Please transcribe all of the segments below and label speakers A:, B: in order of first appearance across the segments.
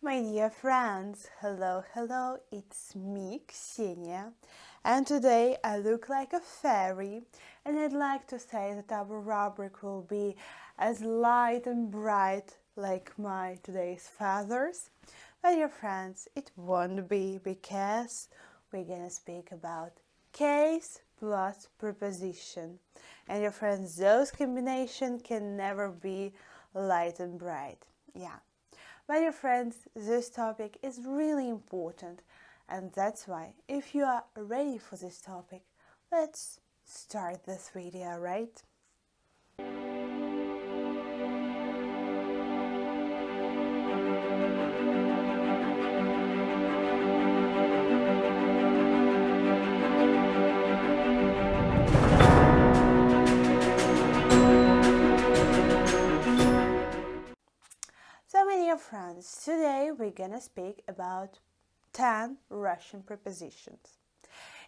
A: My dear friends, hello, it's me, Ksenia, and today I look like a fairy, and I'd like to say that our rubric will be as light and bright like my today's feathers. My dear friends, it won't be because we're gonna speak about case plus preposition. And your friends, those combinations can never be light and bright. Yeah. My dear friends, this topic is really important, and that's why, if you are ready for this topic, let's start this video, right? So, my dear friends, today we're gonna speak about 10 Russian prepositions.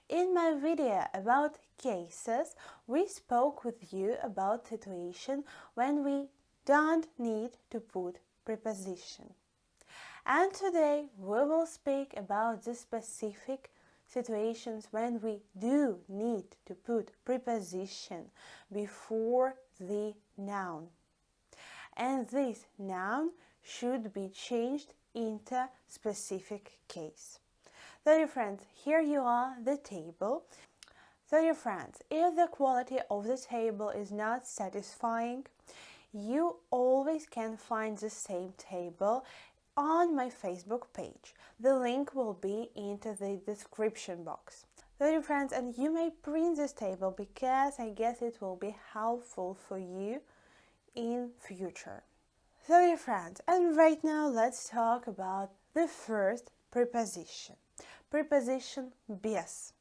A: In my video about cases, we spoke with you about situation when we don't need to put preposition. And today we will speak about the specific situations when we do need to put preposition before the noun. And this noun should be changed into specific case. So dear friends, here you are the table. So dear friends, if the quality of the table is not satisfying, you always can find the same table on my Facebook page. The link will be into the description box. So dear friends, and you may print this table because I guess it will be helpful for you in future. So dear friends, and right now let's talk about the first preposition. Preposition без.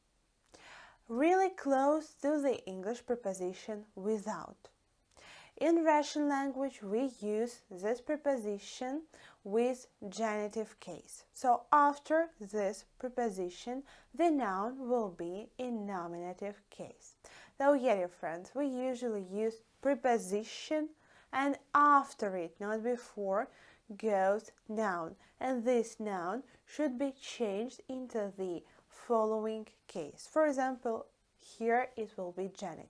A: Really close to the English preposition without. In Russian language we use this preposition with genitive case. So after this preposition the noun will be in nominative case. So yeah, dear friends, we usually use preposition and after it, not before, goes noun. And this noun should be changed into the following case. For example, here it will be genitive.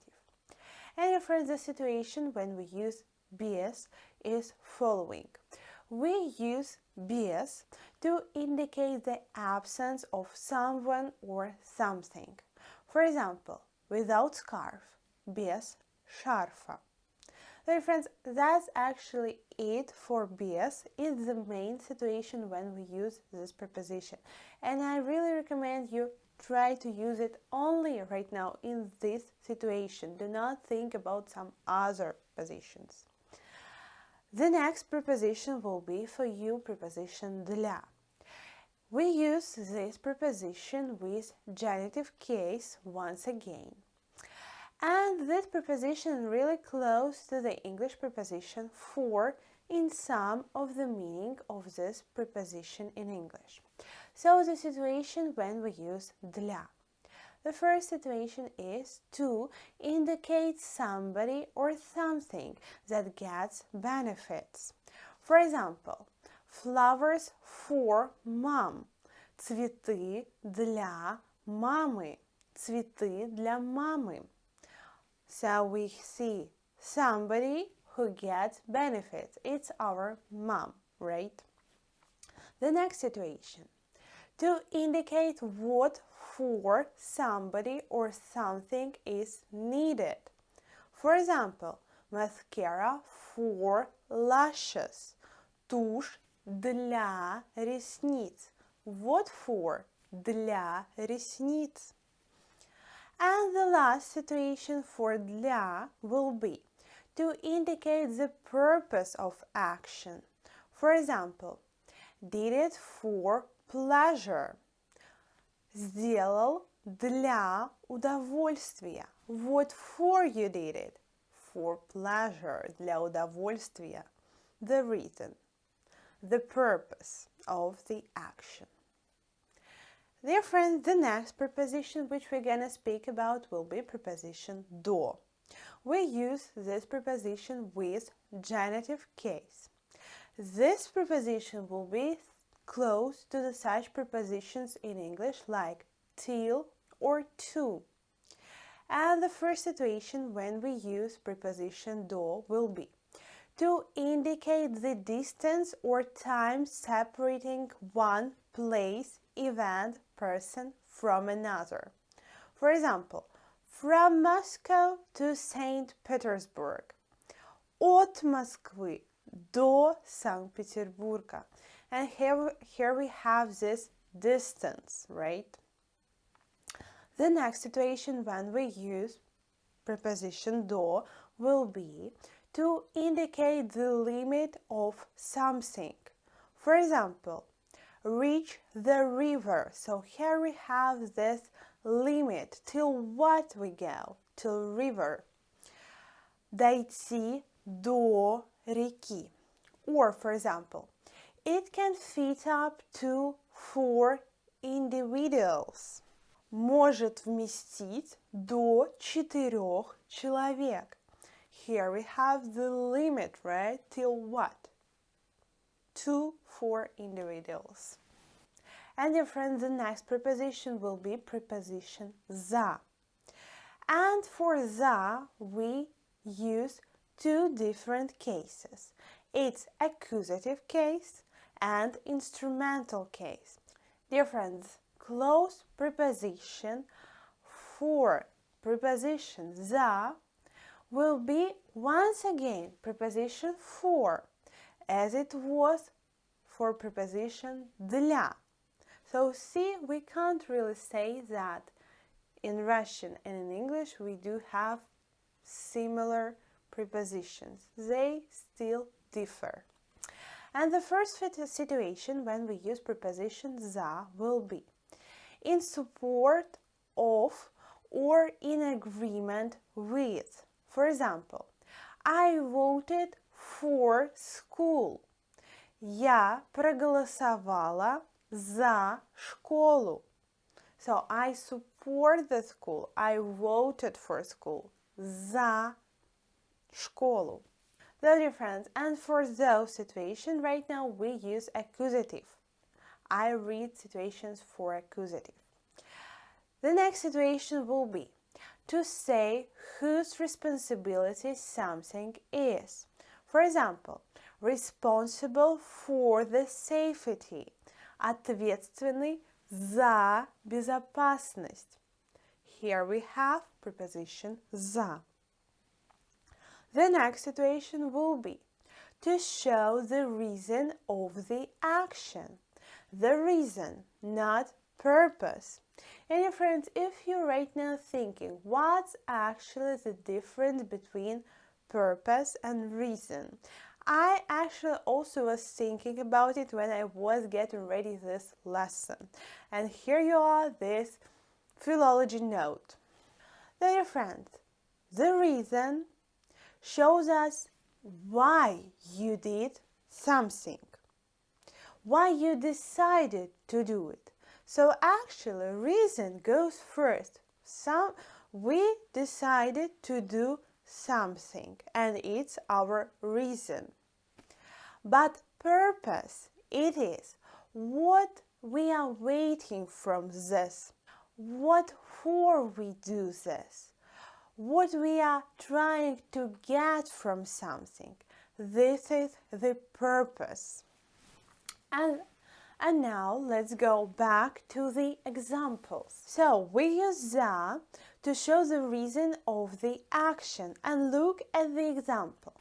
A: And friends, the situation when we use без is following. We use без to indicate the absence of someone or something. For example, without scarf, без шарфа. So friends, that's actually it for без. It's the main situation when we use this preposition. And I really recommend you try to use it only right now in this situation. Do not think about some other positions. The next preposition will be for you preposition dlya. We use this preposition with genitive case once again. And this preposition really close to the English preposition for in some of the meaning of this preposition in English. So the situation when we use dlya. The first situation is to indicate somebody or something that gets benefits. For example, flowers for mom. Цветы для мамы. Цветы для мамы. So we see somebody who gets benefits. It's our mom, right? The next situation. To indicate what for somebody or something is needed. For example, mascara for lashes. Тушь для ресниц. What for? Для ресниц. And the last situation for dlya will be to indicate the purpose of action. For example, did it for pleasure. Сделал для удовольствия. What for you did it? For pleasure, для удовольствия. The reason, the purpose of the action. Dear friends, the next preposition which we're gonna speak about will be preposition до. We use this preposition with genitive case. This preposition will be close to the such prepositions in English like till or to. And the first situation when we use preposition do will be to indicate the distance or time separating one place, event, person from another. For example, from Moscow to St. Petersburg. От Москвы до Санкт-Петербурга. And here we have this distance, right? The next situation when we use preposition do will be to indicate the limit of something. For example, reach the river. So here we have this limit. Till what we go? Till river. Дойти до реки. Or, for example, it can fit up to 4 individuals. Может вместить до 4 человек. Here we have the limit, right? Till what? 4 individuals. And dear friends, the next preposition will be preposition за. And for за, we use two different cases. It's accusative case and instrumental case. Dear friends, close preposition for preposition за will be once again preposition for, as it was for preposition dlya. So see, we can't really say that in Russian and in English we do have similar prepositions. They still differ. And the first situation when we use preposition за will be in support of or in agreement with. For example, I voted for school. Я проголосовала за школу. So I support the school. I voted for school. За школу. So, dear friends, and for those situations, right now we use accusative. I read situations for accusative. The next situation will be to say whose responsibility something is. For example, responsible for the safety. Ответственный за безопасность. Here we have preposition за. The next situation will be to show the reason of the action. The reason, not purpose. And friends, if you're right now thinking what's actually the difference between purpose and reason, I actually also was thinking about it when I was getting ready this lesson. And here you are, this philology note. Dear friends, the reason shows us why you did something, why you decided to do it. So actually, reason goes first. We decided to do something, and it's our reason. But purpose, it is what we are waiting from this, what for we do this, what we are trying to get from something. This is the purpose. And now let's go back to the examples. So we use за to show the reason of the action. And look at the example.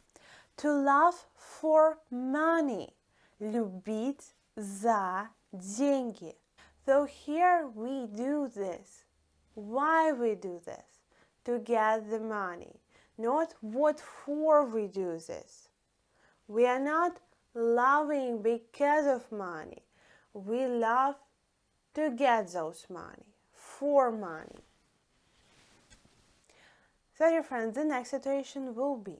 A: To love for money. Любить за деньги. So here we do this. Why we do this? To get the money. Not what for we do this. We are not loving because of money. We love to get those money, for money. So, dear friends, the next situation will be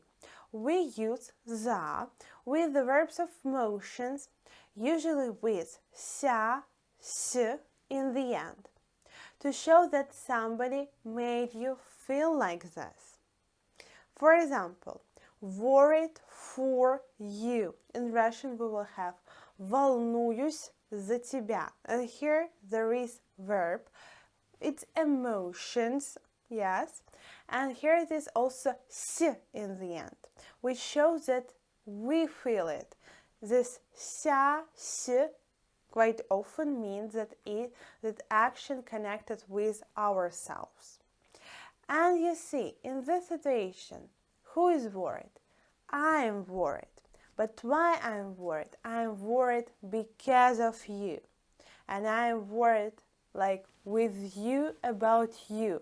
A: we use за with the verbs of motions, usually with ся, с in the end, to show that somebody made you feel like this. For example, worried for you. In Russian we will have волнуюсь за тебя. And here there is verb. It's emotions, yes. And here it is also s in the end, which shows that we feel it. This ся, с quite often means that action connected with ourselves. And you see, in this situation, who is worried? I am worried. But why I'm worried? I'm worried because of you. And I'm worried like with you about you.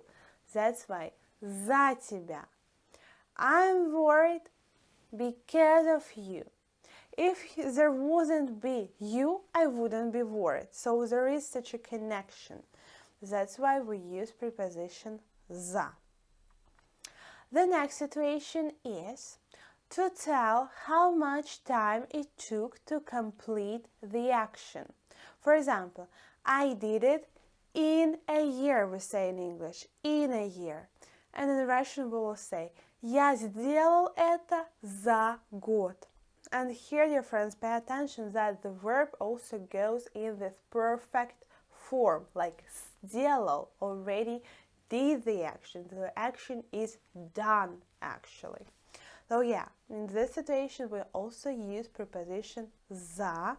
A: That's why за тебя. I'm worried because of you. If there wouldn't be you, I wouldn't be worried. So there is such a connection. That's why we use preposition за. The next situation is to tell how much time it took to complete the action. For example, I did it in a year, we say in English, in a year. And in Russian we will say я сделал это за год. And here, dear friends, pay attention that the verb also goes in this perfect form, like сделал, already did the action. The action is done, actually. So yeah, in this situation, we also use preposition за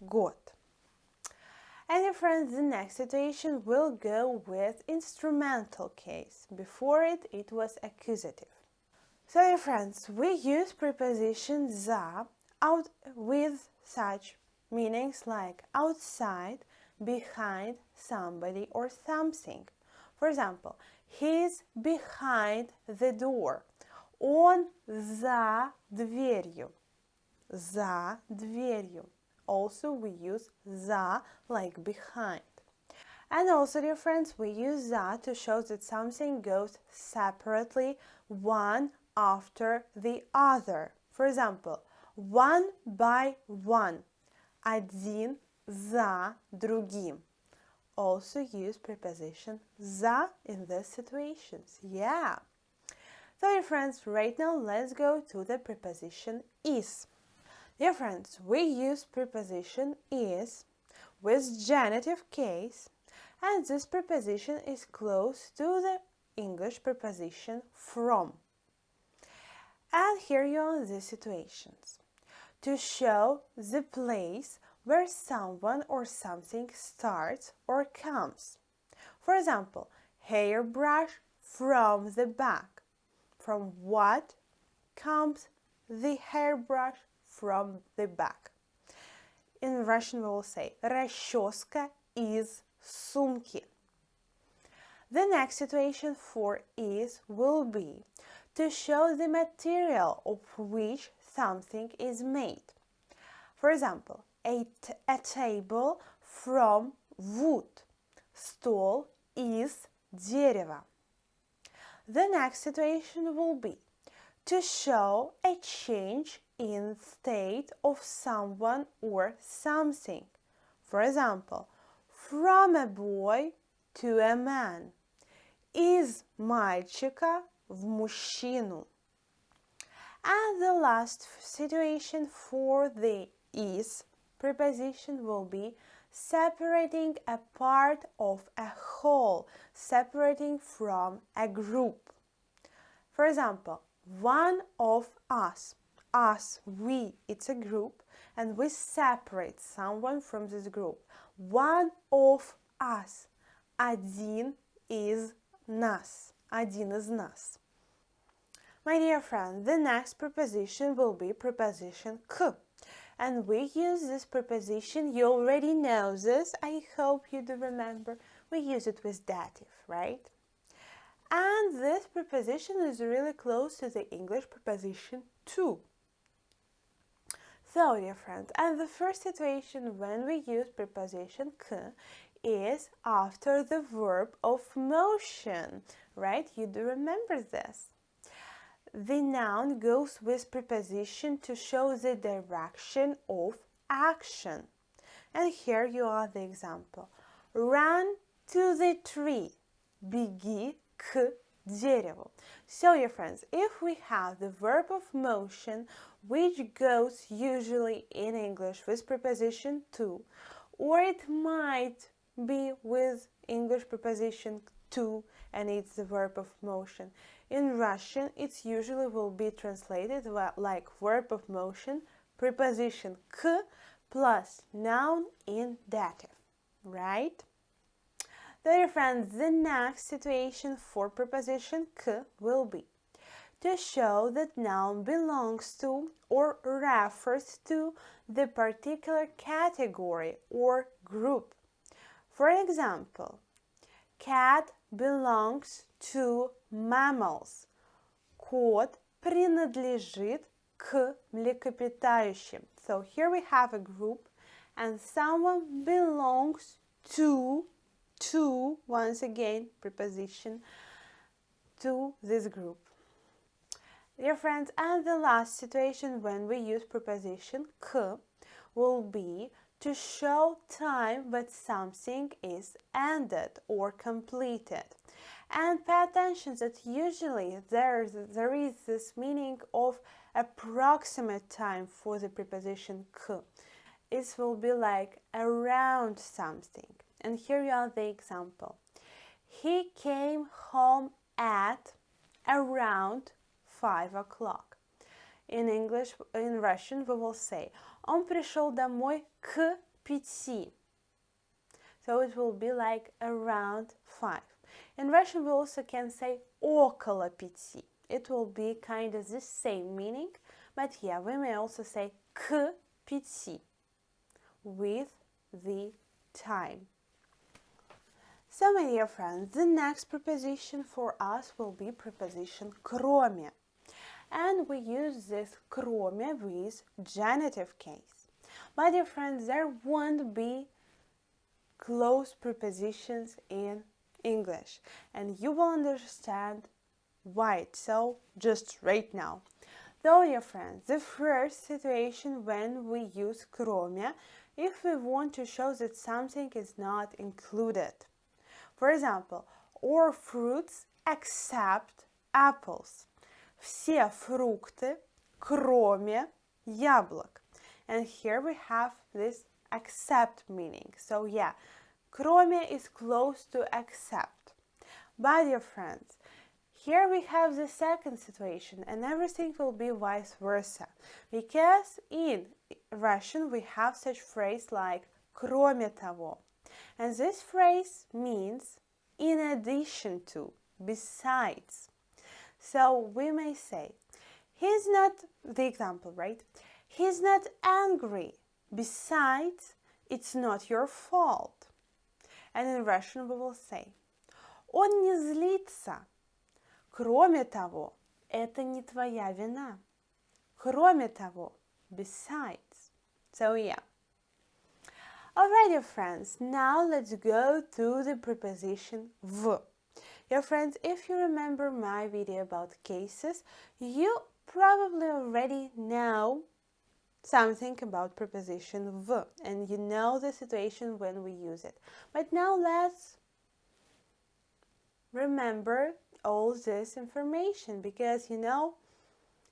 A: год. And dear friends, the next situation will go with instrumental case. Before it, it was accusative. So, dear friends, we use preposition за out with such meanings like outside, behind somebody or something. For example, he's behind the door. Он за дверью. За дверью. Also, we use за like behind. And also, dear friends, we use за to show that something goes separately, one after the other. For example, one by one. Один за другим. Also use preposition за in these situations. Yeah. So, dear friends, right now let's go to the preposition is. Dear friends, we use preposition is with genitive case, and this preposition is close to the English preposition from. And here you are the situations. To show the place where someone or something starts or comes. For example, hairbrush from the back. From what comes the hairbrush? From the back. In Russian we will say расческа из сумки. The next situation for is will be to show the material of which something is made. For example, a table from wood. Стол из дерева. The next situation will be to show a change in state of someone or something. For example, from a boy to a man. Из мальчика в мужчину. And the last situation for the is preposition will be separating a part of a whole, separating from a group. For example, one of us. Us, we, it's a group, and we separate someone from this group. One of us. Один из нас. Один из нас. My dear friend, the next preposition will be preposition к. And we use this preposition, you already know this, I hope you do remember. We use it with dative, right? And this preposition is really close to the English preposition to. So, dear friends, and the first situation when we use preposition к is after the verb of motion, right? You do remember this. The noun goes with preposition to show the direction of action. And here you are the example. Run to the tree. Беги к дереву. So, dear friends, if we have the verb of motion, which goes usually in English with preposition to, or it might be with English preposition to, and it's the verb of motion. In Russian, it usually will be translated like verb of motion, preposition k plus noun in dative, right? So, dear friends, the next situation for preposition k will be to show that noun belongs to or refers to the particular category or group. For example, cat belongs to mammals. Кот принадлежит к млекопитающим. So here we have a group and someone belongs to, once again, preposition, to this group. Dear friends, and the last situation when we use preposition k will be to show time that something is ended or completed. And pay attention that usually there is this meaning of approximate time for the preposition k. It will be like around something. And here you are the example. He came home at around 5 o'clock. In English, in Russian, we will say Он пришел домой к 5. So it will be like around 5. In Russian, we also can say около 5. It will be kind of the same meaning, but yeah, we may also say к 5 with the time. So, my dear friends, the next preposition for us will be preposition krome. And we use this krome with genitive case. My dear friends, there won't be close prepositions in English, and you will understand why. So, just right now. So, dear friends, the first situation when we use krome, if we want to show that something is not included. For example, all fruits except apples. Все фрукты, кроме яблок. And here we have this except meaning. So yeah, кроме is close to except. But dear friends, here we have the second situation and everything will be vice versa. Because in Russian we have such phrase like кроме того. And this phrase means in addition to, besides. So we may say, he's not, the example, right? He's not angry. Besides, it's not your fault. And in Russian we will say, он не злится. Кроме того, это не твоя вина. Кроме того, besides. So yeah. Alright, dear friends, now let's go to the preposition v. Dear friends, if you remember my video about cases, you probably already know something about preposition v, and you know the situation when we use it. But now let's remember all this information, because you know,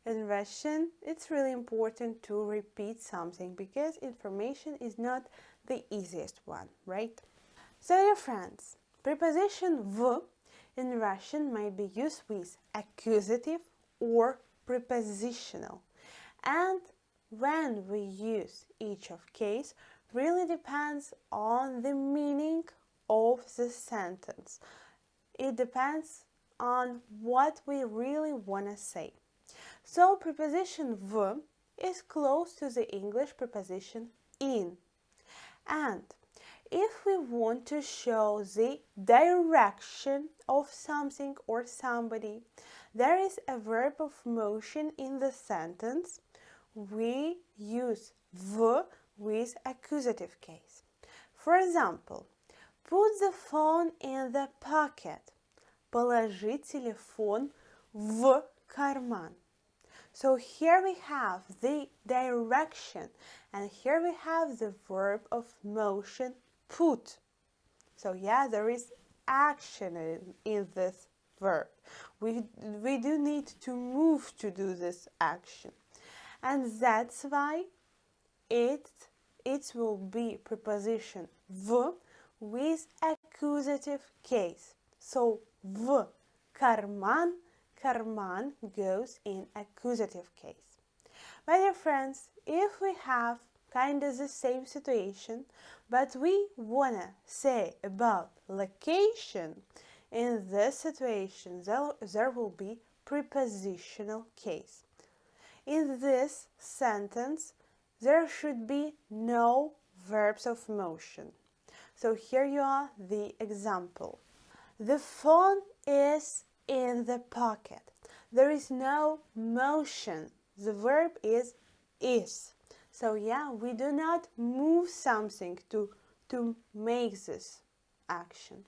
A: in Russian, it's really important to repeat something, because information is not the easiest one, right? So, dear friends, preposition v in Russian might be used with accusative or prepositional. And when we use each of case really depends on the meaning of the sentence. It depends on what we really want to say. So preposition v is close to the English preposition in. And if we want to show the direction of something or somebody, there is a verb of motion in the sentence, we use v with accusative case. For example, put the phone in the pocket. Положи телефон в карман. So here we have the direction, and here we have the verb of motion put. So yeah, there is action in this verb. We do need to move to do this action. And that's why it will be preposition v with accusative case. So v, karman, karman goes in accusative case. My dear friends, if we have kind of the same situation, but we wanna say about location, in this situation there will be prepositional case. In this sentence, there should be no verbs of motion. So here you are the example. The phone is in the pocket. There is no motion. The verb is. So yeah, we do not move something to make this action.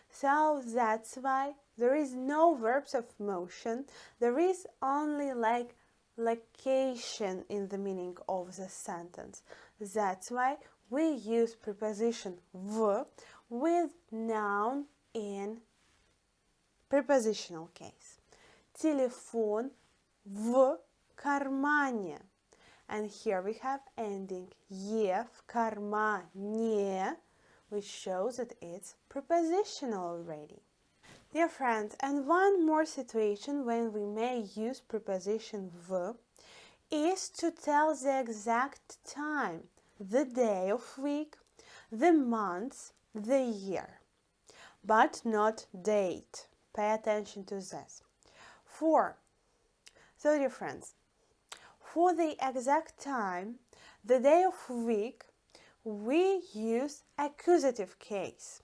A: So that's why there is no verbs of motion. There is only like location in the meaning of the sentence. That's why we use preposition v with noun in prepositional case. Телефон в кармане. And here we have ending е в кармане, which shows that it's prepositional already. Dear friends, and one more situation when we may use preposition v is to tell the exact time, the day of week, the month, the year, but not date. Pay attention to this. So dear friends, for the exact time, the day of week, we use accusative case.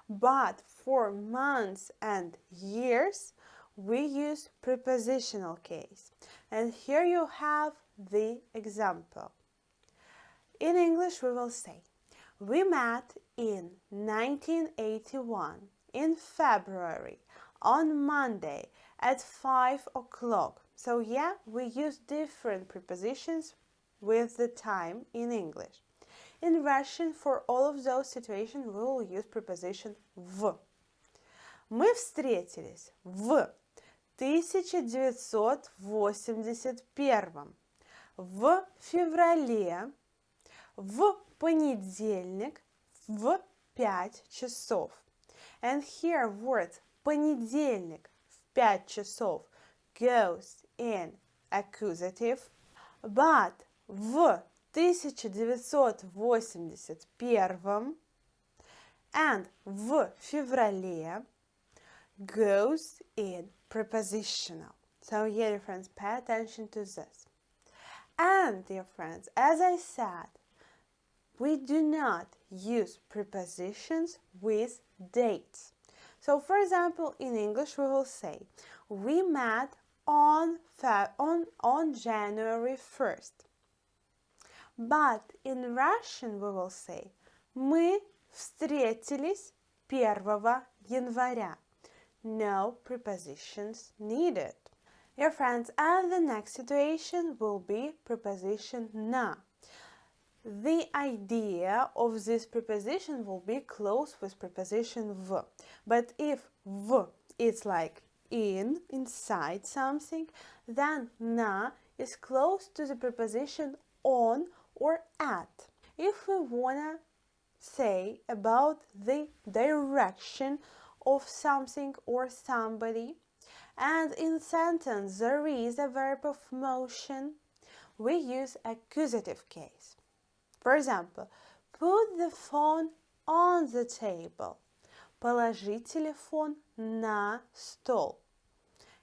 A: But for months and years, we use prepositional case. And here you have the example. In English, we will say, we met in 1981 in February on Monday at 5 o'clock. So yeah, we use different prepositions with the time in English. In Russian, for all of those situations, we will use preposition в. Мы встретились в 1981 в феврале в понедельник в 5 часов. And here word понедельник в 5 часов goes in accusative, but в 1981 and в феврале goes in prepositional. So yeah, dear friends, pay attention to this. And dear friends, as I said, we do not use prepositions with dates. So for example, in English we will say, we met on January 1st. But in Russian we will say, мы встретились 1 января. No prepositions needed. Dear friends, and the next situation will be preposition na. The idea of this preposition will be close with preposition v. But if v is like inside something, then na is close to the preposition on or at. If we wanna say about the direction of something or somebody, and in sentence there is a verb of motion, we use accusative case. For example, put the phone on the table. Положи телефон на стол.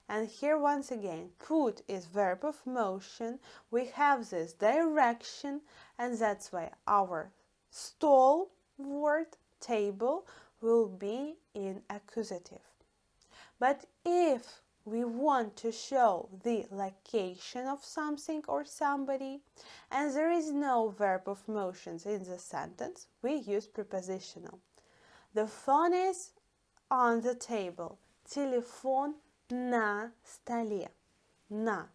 A: And here once again, put is verb of motion. We have this direction, and that's why our stol word, table, will be in accusative. But if we want to show the location of something or somebody, and there is no verb of motions in the sentence, we use prepositional. The phone is on the table. Телефон на столе. На.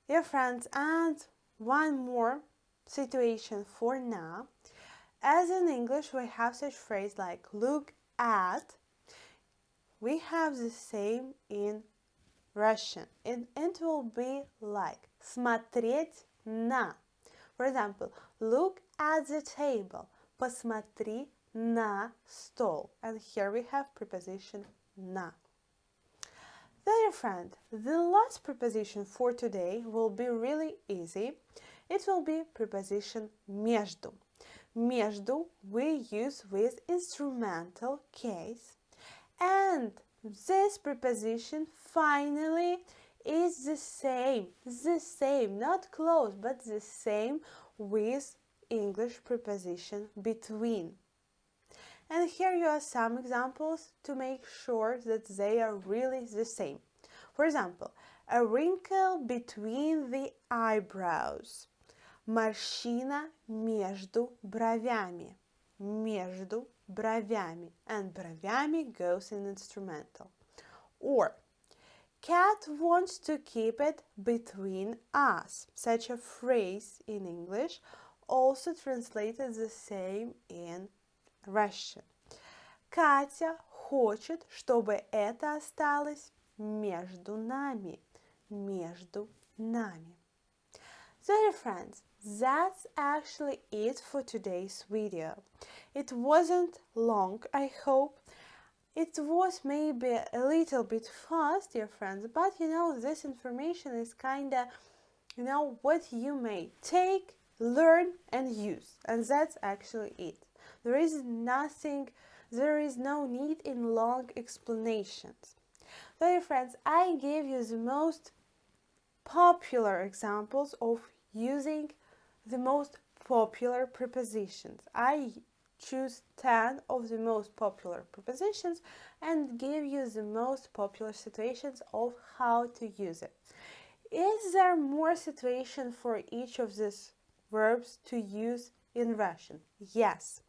A: Dear friends, and one more situation for na. As in English, we have such phrase like look at. we have the same in Russian. It will be like смотреть на. For example, look at the table. Посмотри на стол. And here we have preposition на. Dear friend, the last preposition for today will be really easy. It will be preposition мезhdu. Мезhdu we use with instrumental case. And this preposition finally is the same, not close, but the same with English preposition between. And here you are some examples to make sure that they are really the same. For example, a wrinkle between the eyebrows. Морщина между бровями. Между бровями. And бровями goes in instrumental. Or, cat wants to keep it between us. Such a phrase in English, also translated the same in Russian. Катя хочет, чтобы это осталось между нами. Между нами. So dear friends, that's actually it for today's video. It wasn't long, I hope. It was maybe a little bit fast, dear friends, but this information is kinda, what you may take, learn and use. And that's actually it. There is no need in long explanations. So dear friends, I gave you the most popular examples of using the most popular prepositions. I choose 10 of the most popular prepositions and give you the most popular situations of how to use it. Is there more situation for each of these verbs to use in Russian? Yes,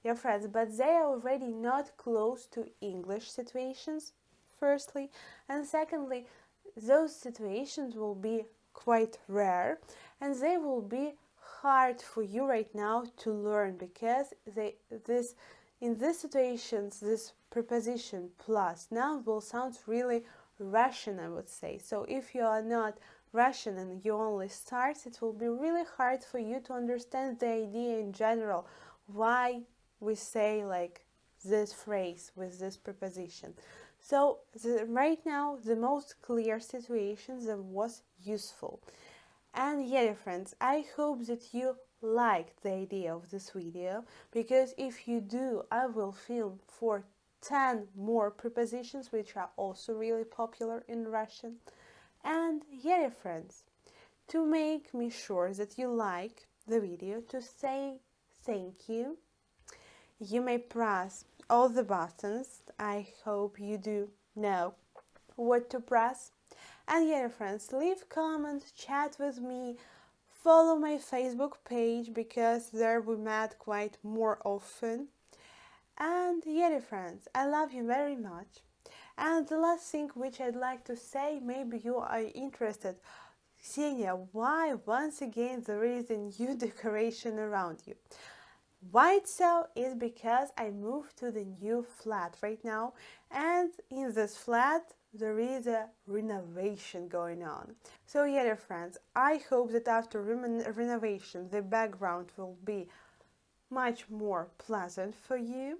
A: dear friends, but they are already not close to English situations, firstly, and secondly, those situations will be quite rare and they will be hard for you right now to learn because in these situations this preposition plus noun will sound really Russian, I would say. So if you are not Russian and you only start, it will be really hard for you to understand the idea in general, why we say like this phrase with this preposition. So right now the most clear situations that was useful. And yeah, dear friends, I hope that you liked the idea of this video, because if you do, I will film for 10 more prepositions which are also really popular in Russian. And yeah, dear friends, to make me sure that you like the video, to say thank you, you may press all the buttons. I hope you do know what to press. And yeah, friends, leave comments, chat with me, follow my Facebook page because there we met quite more often. And yeah, friends, I love you very much. And the last thing which I'd like to say, maybe you are interested, Ksenia, why once again there is a new decoration around you? Why it's so is because I moved to the new flat right now, and in this flat there is a renovation going on. So yeah, dear friends, I hope that after renovation the background will be much more pleasant for you.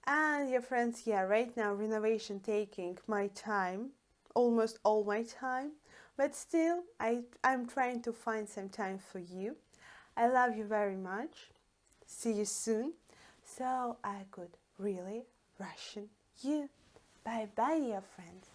A: And yeah, friends, yeah, right now renovation taking my time, almost all my time, but still I'm trying to find some time for you. I love you very much. See you soon, so I could really Russian you. Bye bye, dear friends.